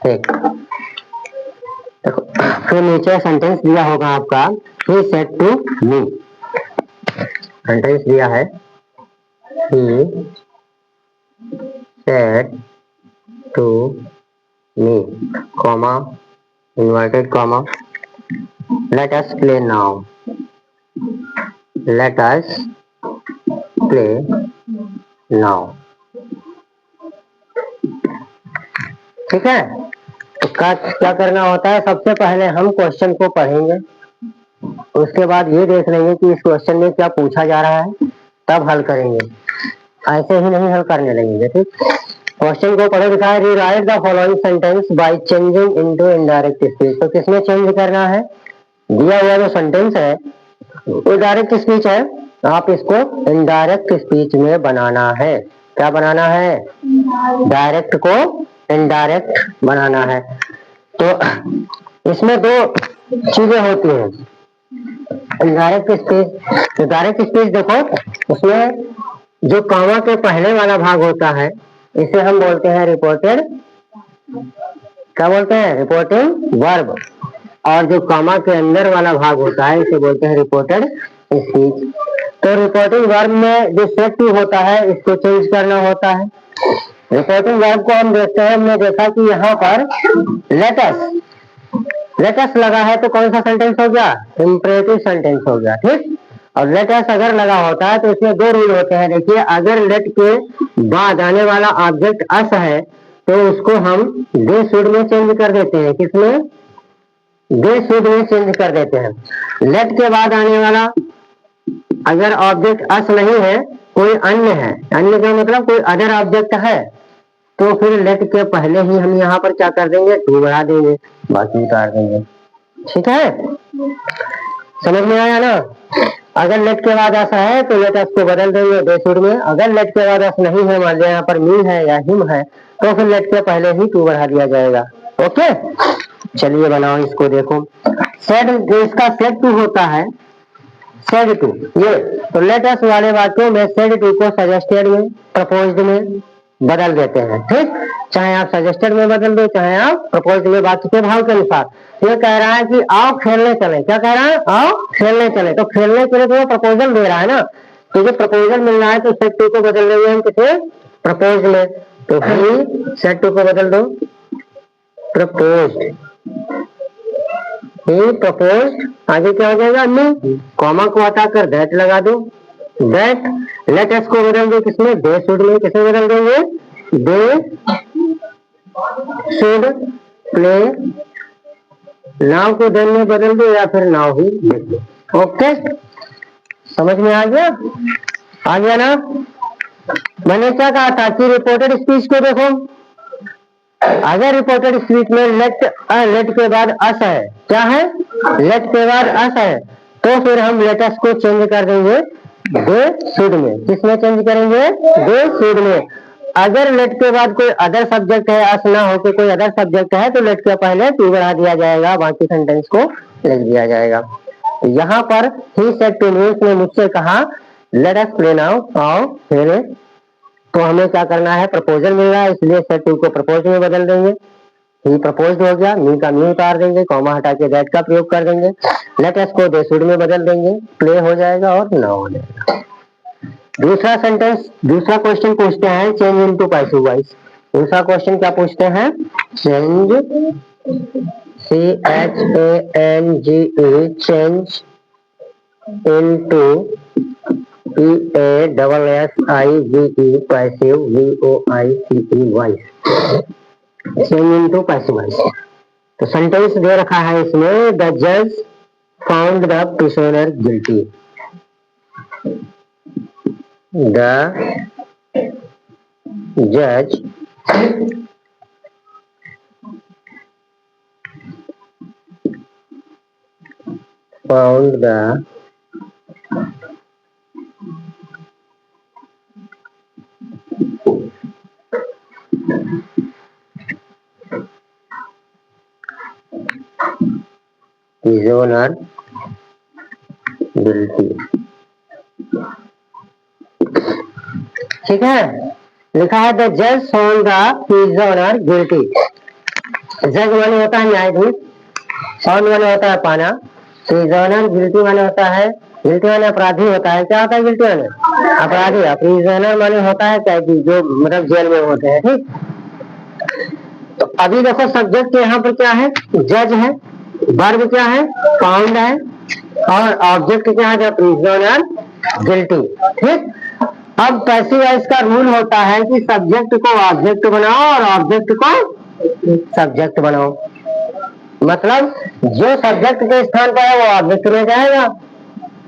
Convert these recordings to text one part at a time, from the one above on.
ठीक। देखो फिर नीचे सेंटेंस दिया होगा आपका, he said to me. Sentence दिया है, he said to me, comma, inverted comma, let us play now, let us play now। ठीक है, तो क्या करना होता है, सबसे पहले हम क्वेश्चन को पढ़ेंगे, उसके बाद ये देख लेंगे कि इस क्वेश्चन में क्या पूछा जा रहा है, तब हल करेंगे, ऐसे ही नहीं हल करने लगेंगे। ठीक, क्वेश्चन को पढ़े लिखा है, rewrite the following sentence by changing into indirect speech. तो किसमें चेंज करना है, दिया हुआ जो सेंटेंस है वो डायरेक्ट स्पीच है, आप इसको इनडायरेक्ट स्पीच में बनाना है। क्या बनाना है, डायरेक्ट को इनडायरेक्ट बनाना है। तो इसमें दो चीजें होती हैं, इनडायरेक्ट स्पीच। तो डायरेक्ट स्पीच देखो, उसमें जो कॉमा के पहले वाला भाग होता है इसे हम बोलते हैं रिपोर्टेड, क्या बोलते हैं, रिपोर्टिंग वर्ब। और जो कॉमा के अंदर वाला भाग होता है इसे बोलते हैं रिपोर्टेड स्पीच। तो रिपोर्टिंग वर्ब में जो सेट टू होता है इसको चेंज करना होता है। रिपोर्टिंग वर्ब को हम देखते हैं, हमने देखा कि यहाँ पर लेटस लगा है तो कौन सा सेंटेंस हो गया, इंपरेटिव सेंटेंस हो गया। ठीक, और लेटस अगर लगा होता है तो इसमें दो रूल होते हैं। देखिए, अगर लेट के बाद आने वाला ऑब्जेक्ट अस है तो उसको हम दे शुड में चेंज कर देते हैं। किसमें, दे शुड में चेंज कर देते हैं। लेट के बाद आने वाला अगर ऑब्जेक्ट अस नहीं है, कोई अन्य है, अन्य का मतलब कोई अदर ऑब्जेक्ट है, तो फिर लेट के पहले ही हम यहाँ पर क्या कर देंगे, टू बढ़ा देंगे, बाकी उतार देंगे। ठीक है, समझ में आया ना। अगर लेट के बाद ऐसा है तो लेट अस को बदल देंगे दे शुड में। अगर लेट के बाद ऐसा नहीं है, मान लिया यहाँ पर मी है या हिम है, तो फिर लेट के पहले ही टू बढ़ा दिया जाएगा। ओके, चलिए बनाओ इसको, देखो सेड, जो इसका सेड टू होता है, सेड टू ये, तो लेट अस वाले वाक्यों में सेड टू को सजेस्टेड में, प्रपोज्ड में बदल देते हैं। ठीक, चाहे आप सजेस्टेड में बदल दो, चाहे आप प्रपोज्ड में, वाक्य के भाव के अनुसार। ये कह रहा है कि आओ खेलने चले, क्या कह रहा है, आओ खेलने चले, तो खेलने के लिए तो प्रपोजल दे रहा है ना, तो जो प्रपोजल मिल रहा है तो सेड टू को बदल देंगे हम किसे, प्रपोज में। तो ही सेड टू को बदल दो प्रपोज्ड, ही प्रपोज्ड, आगे क्या हो जाएगा, मी, कॉमा को हटाकर दैट लगा दो, दैट। लेट अस को बदल दो किसमें, दे शुड में, किसमें बदल देंगे, दे शुड प्ले, नाउ को देन में बदल दो या फिर नाउ ही लिख दो। ओके, समझ में आ गया, आ गया ना। मैंने क्या कहा था कि रिपोर्टेड स्पीच को देखो, अगर रिपोर्टेड स्पीच में लेट के बाद अस है, क्या है, लेट के बाद अस है, तो फिर हम लेटस को चेंज कर देंगे दे शुड में। किसमें चेंज करेंगे, दे शुड में। अगर लेट के बाद कोई अदर सब्जेक्ट है, अस ना होकर कोई अदर सब्जेक्ट है, तो लेट के पहले टू बढ़ा दिया जाएगा, बाकी सेंटेंस को लिख दिया जाएगा। यहाँ पर ही सेड टू मी ने मुझसे कहा लेट अस प्ले नाउ, आओ खेले, तो हमें क्या करना है, प्रपोजल मिल रहा है, इसलिए सेड टू को प्रपोज में बदल देंगे। ही प्रपोज्ड हो गया, मी का मी उतार देंगे, कॉमा हटा के दैट का प्रयोग कर देंगे, लेट अस को दे शुड में बदल देंगे, प्ले हो जाएगा और नाउ हो जाएगा। दूसरा सेंटेंस, दूसरा क्वेश्चन पूछते हैं चेंज इनटू पैसिव वॉइस। दूसरा क्वेश्चन क्या पूछते हैं, change, CHANGE, change into PASSIVE, passive, VOICE, voice, change into passive voice. तो सेंटेंस दे रखा है इसमें, द जज found the prisoner guilty, the judge found the prisoner guilty। ठीक है, लिखा है द जज फाउंड द प्रिजनर गिल्टी। जज माने होता है न्यायाधीश, साउंड माने होता है पाना, प्रिजनर गिल्टी माने होता है, गिल्टी माने अपराधी होता है। क्या होता है गिल्टी माने? अपराधी। प्रिजनर माने होता है कैदी, जो मतलब जेल में होते हैं। ठीक, तो अभी देखो सब्जेक्ट यहाँ पर क्या है? जज है, वर्ब क्या है? फाउंड है, और ऑब्जेक्ट क्या है? Prisoner guilty. ठीक, अब पैसिव वॉइस का रूल होता है कि सब्जेक्ट को ऑब्जेक्ट बनाओ और ऑब्जेक्ट को सब्जेक्ट बनाओ। मतलब जो सब्जेक्ट के स्थान पर है वो ऑब्जेक्ट में जाएगा,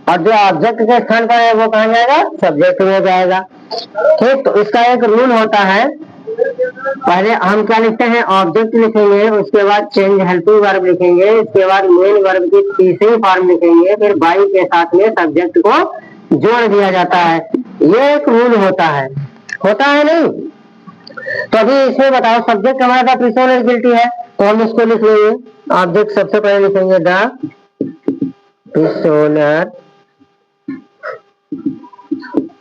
और जो ऑब्जेक्ट के स्थान पर है वो कहाँ जाएगा? सब्जेक्ट में जाएगा। ठीक, तो इसका एक रूल होता है, पहले हम क्या लिखते हैं? ऑब्जेक्ट लिखेंगे, उसके बाद चेंज हेल्पिंग वर्ब लिखेंगे, इसके बाद मेन वर्ब की तीसरी फॉर्म लिखेंगे, फिर बाई के साथ में सब्जेक्ट को जोड़ दिया जाता है। ये एक रूल होता है नहीं? तो अभी इसमें बताओ, सब्जेक्ट हमारा था प्रिजनर गिल्टी है, तो हम इसको लिख लेंगे। ऑब्जेक्ट सबसे पहले लिखेंगे द प्रिजनर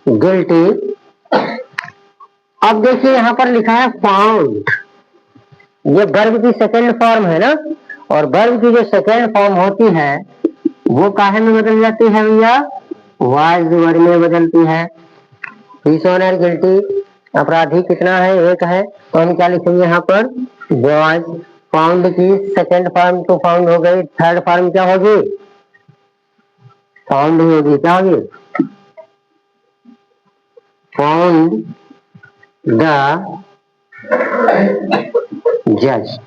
गिल्टी। अब देखिए यहाँ पर लिखा है फाउंड, ये वर्ब की सेकेंड फॉर्म है ना, और वर्ब की जो सेकेंड फॉर्म होती है वो काहे में बदल जाती है भैया? वाज वर्ड में बदलती है। प्रिजनर गिल्टी, अपराधी कितना है? एक है, तो हम क्या लिखेंगे यहाँ पर? वाज। फाउंड की सेकेंड फॉर्म तो फाउंड हो गई, थर्ड फॉर्म क्या होगी? फाउंड होगी। क्या होगी? फाउंड द जज।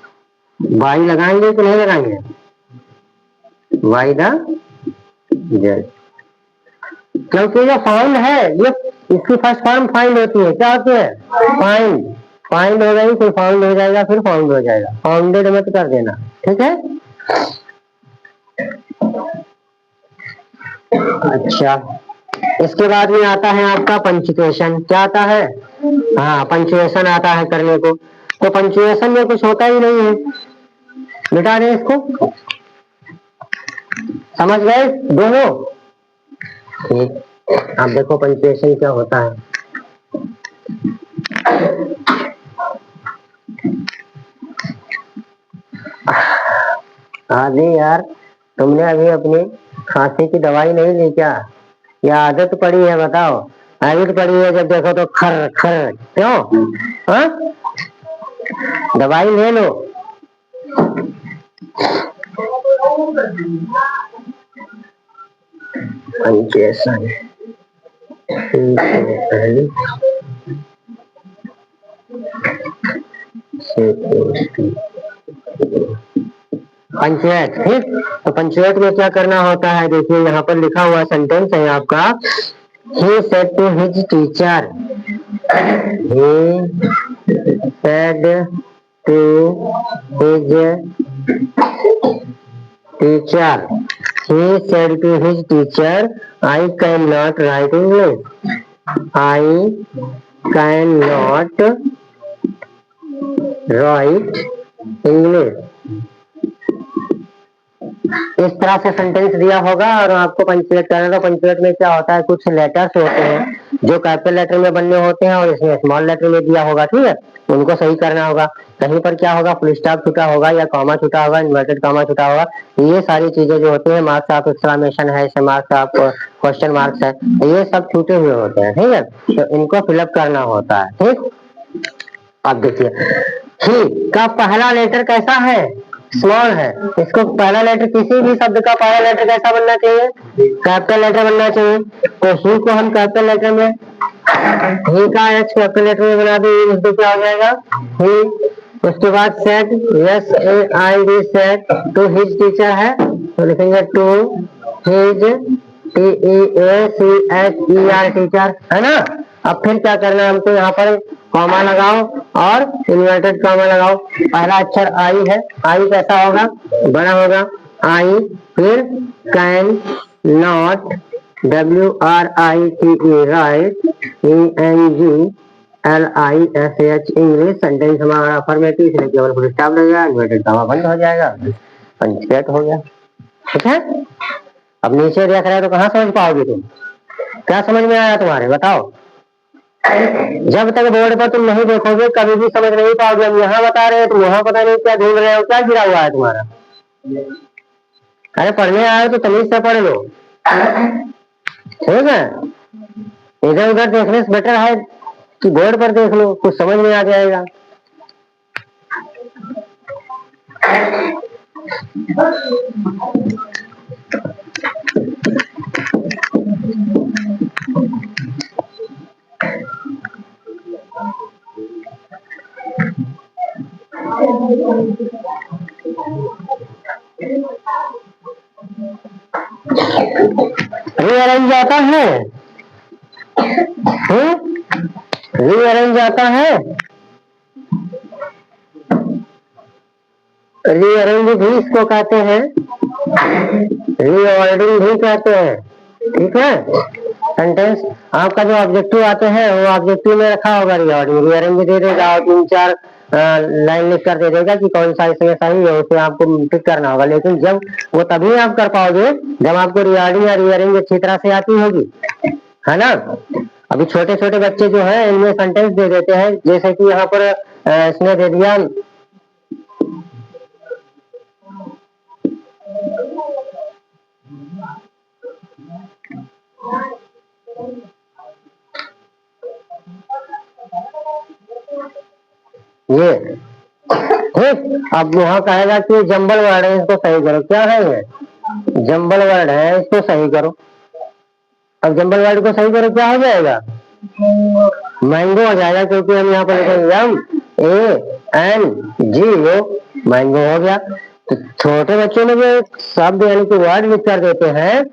बाई लगाएंगे कि नहीं लगाएंगे? बाई द जज, क्योंकि ये फाउंड है, ये इसकी फर्स्ट फॉर्म फाइंड होती है। क्या होती है? फाइंड। फाइंड हो गई, फिर फाउंड हो जाएगा, फिर फाउंड हो जाएगा, फाउंडेड मत कर देना। ठीक है, अच्छा। इसके बाद में आता है आपका पंचुएशन। क्या आता है? हाँ, पंचुएशन आता है करने को। तो पंचुएशन में कुछ होता ही नहीं है, मिटा दें इसको। समझ गए दोनों? ठीक, अब देखो पंचुएशन क्या होता है। आदि यार, तुमने अभी अपनी खांसी की दवाई नहीं ली क्या? या आदत पड़ी है? बताओ, आदत पड़ी है जब देखो तो खर खर, क्यों? हाँ, दवाई ले लो। Punctuation punctuate. ठीक, तो पंचुएट में क्या करना होता है? देखिए यहाँ पर लिखा हुआ सेंटेंस है आपका, he said to his teacher, he said to his teacher, he said to his teacher, I cannot write English, I cannot write English। इस तरह से सेंटेंस दिया होगा और आपको पंचुएट करना। तो पंचुएट में क्या होता है? कुछ लेटर्स होते हैं जो कैपिटल लेटर में बनने होते हैं और इसमें स्मॉल लेटर में दिया होगा। ठीक है, उनको सही करना होगा। कहीं पर क्या होगा? फुल स्टॉप छूटा होगा, या कॉमा छूटा होगा, इन्वर्टेड कॉमा छूटा होगा। ये सारी चीजें जो होती है, मार्क्स ऑफ एक्सक्लेमेशन है, मार्क्स ऑफ क्वेश्चन मार्क्स है, ये सब छूटे हुए होते हैं। ठीक है, तो इनको फिलअप करना होता है। ठीक, अब देखिए, ही का पहला लेटर कैसा है? स्मॉल है। इसको पहला लेटर, किसी भी शब्द का पहला लेटर कैसा बनना चाहिए? कैपिटल लेटर बनना चाहिए। तो ही को हम कैपिटल लेटर में, ही का एच कैपिटल लेटर में बना देंगे, इसको क्या हो जाएगा? ही। उसके बाद said, S A I D, said to his teacher है, तो लिखेंगे to his, T E A C H E R, teacher, है ना। अब फिर क्या करना है हमको? यहाँ पर कॉमा लगाओ और इन्वर्टेड कॉमा लगाओ। पहला अक्षर आई है, आई कैसा होगा? बड़ा होगा, आई। फिर can not, W R I T E, write, E N G L I S H, English. Sentence हमारा अफर्मेटिव, इसलिए केवल फुल स्टॉप लगेगा, इन्वर्टेड कॉमा बंद हो जाएगा, पंचुएट हो गया। ठीक है, अब नीचे देख रहे हो तो कहाँ समझ पाओगे तुम? क्या समझ में आया तुम्हारे? बताओ। जब तक बोर्ड पर तुम नहीं देखोगे कभी भी समझ नहीं पाओगे। हम यहाँ बता रहे हो तुम वहां पता नहीं क्या ढूंढ रहे हो, क्या गिरा हुआ है तुम्हारा। अरे पढ़ने आए हो तो तमीज से पढ़ लो, ठीक है। इधर उधर देखने से बेटर है कि बोर्ड पर देख लो, कुछ समझ में आ जाएगा। रीअरेंज आता है, रीअरेंज आता है, रीअरेंज भी इसको कहते हैं, रीऑर्डरिंग भी कहते हैं, ठीक है। सेंटेंस आपका जो ऑब्जेक्टिव आते हैं वो ऑब्जेक्टिव में रखा होगा रीऑर्डरिंग, रीअरेंज दे देगा और 3-4 लाइन लिख कर दे देगा कि कौन सा इसमें सही है, उसे आपको टिक करना होगा। लेकिन जब वो तभी आप कर पाओगे जब आपको रीऑर्डरिंग या रीअरेंज अच्छी तरह से आती होगी, है ना। अभी छोटे छोटे बच्चे जो है इनमें सेंटेंस दे देते हैं, जैसे कि यहाँ पर इसने दे दिया ये, ठीक। अब वहां कहेगा कि जंबल वर्ड है, इसको सही करो। क्या है ये? जंबल वर्ड है, इसको सही करो। अब जंबल वर्ड को सही करो, क्या हो जाएगा? मैंगो हो जाएगा, क्योंकि हम यहाँ पर MANG मैंगो हो गया। तो छोटे बच्चों में जो शब्द यानी कि वर्ड लिख कर देते हैं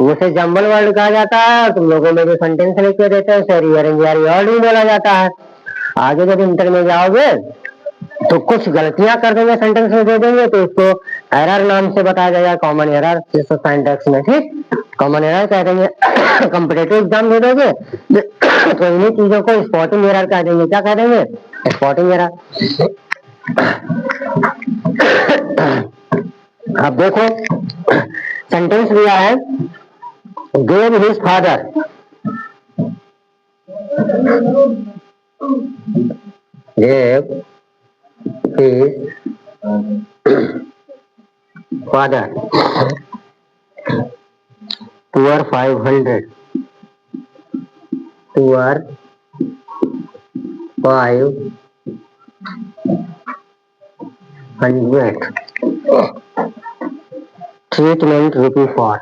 उसे जंबल वर्ड कहा जाता है। तुम लोगों में जो सेंटेंस लिख के देते हैं उसे रीअरेंज या रीऑर्डरिंग बोला जाता है। आगे जब इंटर में जाओगे तो कुछ गलतियां कर देंगे, सेंटेंस में दे देंगे तो उसको एरर नाम से बताया जाएगा, कॉमन एरर सिंटैक्स में, ठीक। कॉमन एरर कह देंगे। कॉम्पिटिटिव एग्जाम दे दोगे तो इन्हीं चीजों को स्पॉटिंग एरर कह देंगे। क्या कह देंगे? Spotting error. अब देखो सेंटेंस दिया है, gave his father, gave his father poor 500, poor 500 treatment rupee for,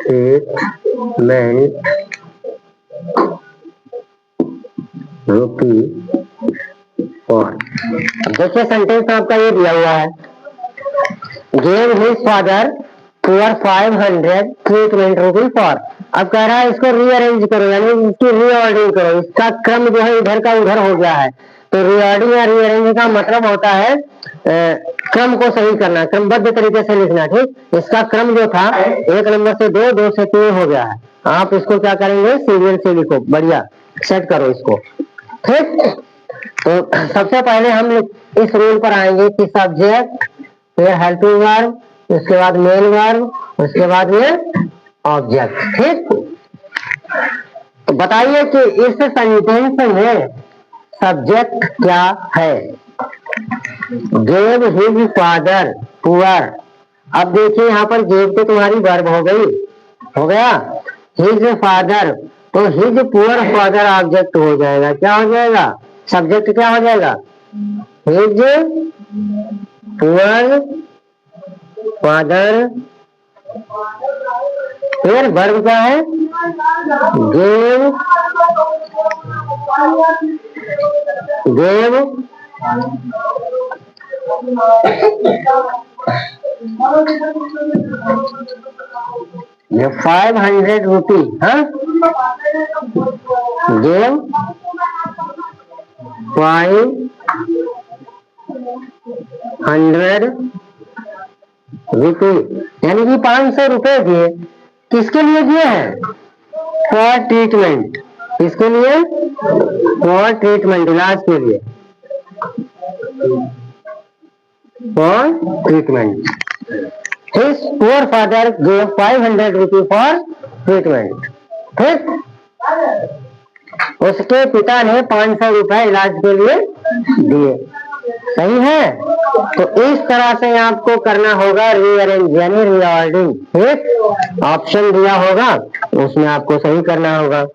treatment rupee for। देखिए सेंटेंस आपका ये दिया हुआ है, gave his father poor 500 treatment rupee for। अब कह रहा है इसको रीअरेंज करो, यानी इसकी रीऑर्डरिंग करो। इसका क्रम जो है इधर का उधर हो गया है। तो रीऑर्डरिंग या रीअरेंज का मतलब होता है क्रम को सही करना, क्रमबद्ध तरीके से लिखना, ठीक। इसका क्रम जो था 1 नंबर से 2, 2 से 3 हो गया है। आप इसको क्या करेंगे? सीरियल से लिखो, बढ़िया सेट करो इसको, ठीक। तो सबसे पहले हम इस रूल पर आएंगे कि सब्जेक्ट, फिर हेल्पिंग वर्ब, उसके बाद मेन वर्ब, उसके बाद में ऑब्जेक्ट, ठीक। तो बताइए कि इस सेंटेंस में सब्जेक्ट क्या है? Gave his father poor. अब देखिए यहाँ पर गेव तो तुम्हारी वर्ब हो गई, हो गया। हिज फादर, तो हिज पुअर फादर ऑब्जेक्ट हो जाएगा। क्या हो जाएगा? सब्जेक्ट क्या हो जाएगा? His poor father. फिर वर्ब क्या है? गेव, गेव ये 500 रुपी, हाँ, गेव 500 रुपी, यानी कि 500 रुपए दिए। किसके लिए दिए हैं? For treatment. किसके लिए? फॉर ट्रीटमेंट, इलाज के लिए, for treatment. His poor father gave 500 rupees for treatment, ठीक। उसके पिता ने 500 रुपए इलाज के लिए दिए। सही है। तो इस तरह से आपको करना होगा रीअरेंज यानी रीऑर्डरिंग। ठीक, ऑप्शन दिया होगा उसमें आपको सही करना होगा।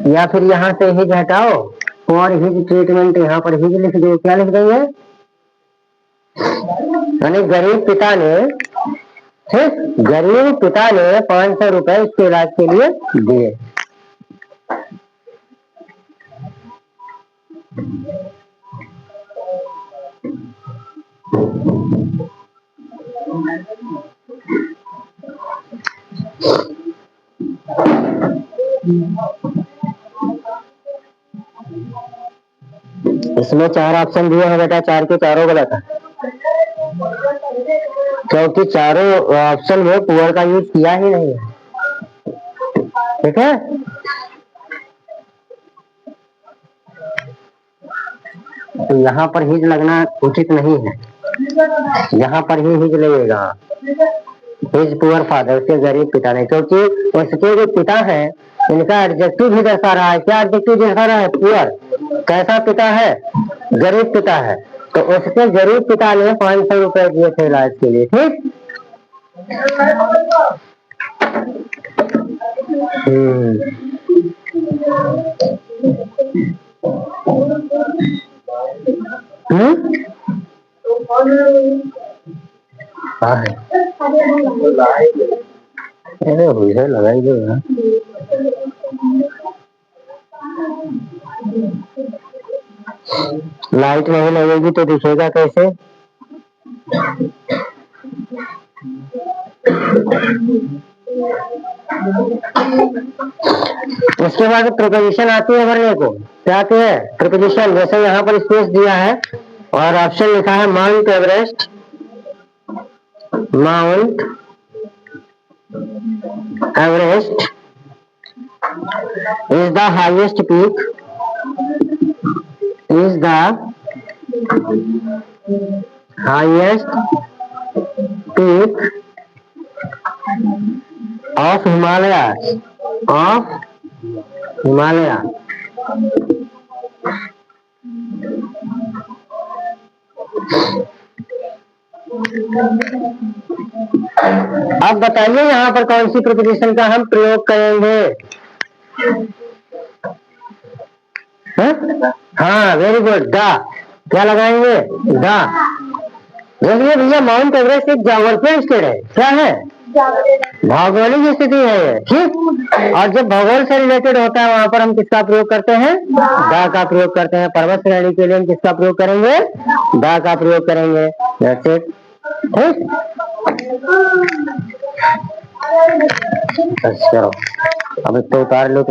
या फिर यहाँ से हिज हटाओ और हिज ट्रीटमेंट यहाँ पर हिज लिख दो। क्या लिख देंगे? यानी गरीब पिता ने, ठीक, गरीब पिता ने 500 रुपए इसके इलाज के लिए दिए। इसमें 4 ऑप्शन दिए हैं बेटा, 4 के चारों गलत है, क्योंकि चारों ऑप्शन में पुअर का यूज किया ही नहीं है। ठीक है, तो यहाँ पर हिज लगना उचित नहीं है, यहाँ पर ही हिज लगेगा। हिज पुअर फादर, उसके गरीब पिता ने, क्योंकि उसके जो पिता है इनका एडजेक्टिव भी दर्शा रहा है। क्या एडजेक्टिव दर्शा रहा है? पुअर। कैसा पिता है? गरीब पिता है। तो उसके गरीब पिता ने 500 रुपए दिए थे इलाज के लिए। ठीक, लगाई दो ना। लाइट नहीं लगेगी तो दिखेगा कैसे? उसके बाद प्रीपोजिशन आती है भरने को। क्या आती है? प्रीपोजिशन। जैसे यहाँ पर स्पेस दिया है और ऑप्शन लिखा है mount Everest. Mount Everest is the highest peak, is the highest peak of Himalayas, of Himalaya. अब बताइए यहाँ पर कौन सी प्रीपोजिशन का हम प्रयोग करेंगे? हाँ, वेरी गुड। द। क्या लगाएंगे? द। देखिए भैया, माउंट एवरेस्ट एक ज्योग्राफिकल स्टेट है। क्या है? भौगोलिक स्थिति है ये। ठीक, और जब भूगोल से रिलेटेड होता है वहां पर हम किसका प्रयोग करते हैं? द का प्रयोग करते हैं। पर्वत श्रेणी के लिए हम किसका प्रयोग करेंगे? द का प्रयोग करेंगे। That's it. ठीक, अच्छा अब तो उतार लो।